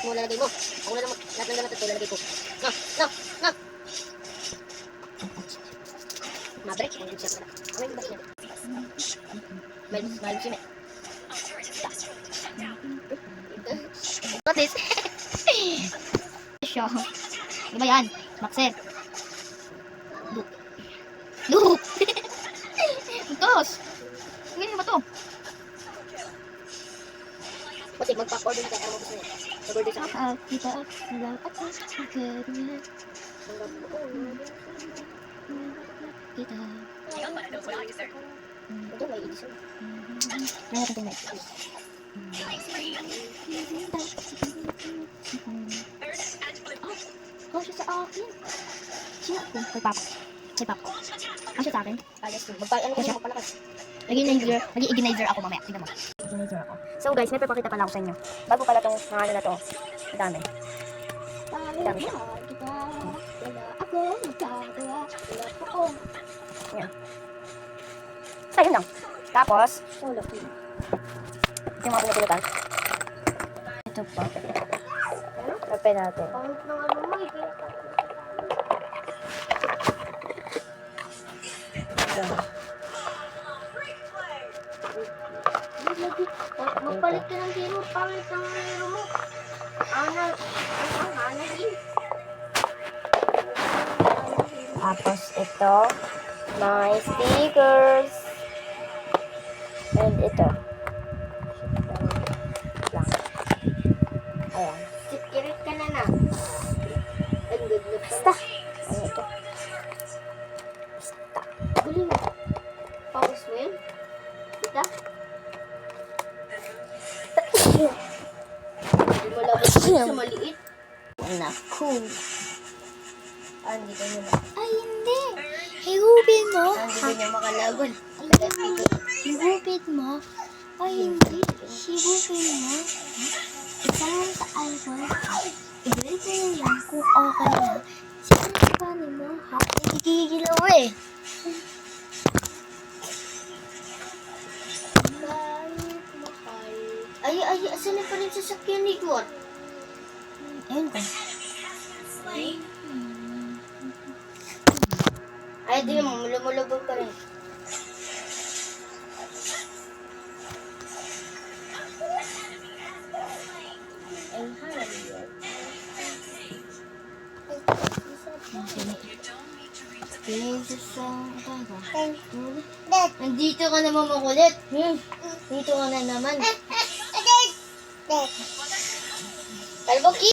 mo lalagay mo. Ako na naman, lahat ng gamit ito lalagay ko. No, no, no. Mabrik, ang siya pala. Okay, ba siya? Malum siya. What is? Siya. Ano ba yan? Maxet. Loop. Tos. Ngayon ba to? Pati magpa-order ka ano gusto niya. Mag-order sa akin. Kita wala at kita. Kita. Ito may edison. Kaya ito may edison. Oh, siya sa akin. Siya ako. Kay Papa. Kay Papa. Siya sa akin. Alas ko. Ano ko siya magpalakas. Nag-ignizer ako mamaya. Tignan mo. Ignizer ako. So guys, may papakita pala ako sa inyo. Bago pala tong mga na to. Ang dami. Ang dami siya. Ako magkagawa. Ako. Yan. Ayun lang. Tapos, ito yung mga pinapulutan. Ito pa. Kape natin. Magpalit ka ng hero, pangit ng hero mo. Tapos ito, my stickers. And ito. Lang. Ayan. Sikirit ka na na. Ang good na Basta. Ano ito? Basta. Buli mo. Pawis mo yun? Kita? Hindi mo labas sa maliit. Naku. Hindi kayo na. Ay, hindi. Higupin mo. Hindi nyo makalagon. Higupin mo. Ay, hindi. Higupin mo. Isang sa album. Ibalik mo na lang kung okay na. Siyempre paano mo, ha? Nagigigil ako eh. Bakit mahal? Ay, asan na pa rin sasakyan ni God? Ayun ko. Ay, di mo, lumulubog ka rin. Ay, hallelujah. Nandito ka naman makulit. Dito ka na naman. Kalboki!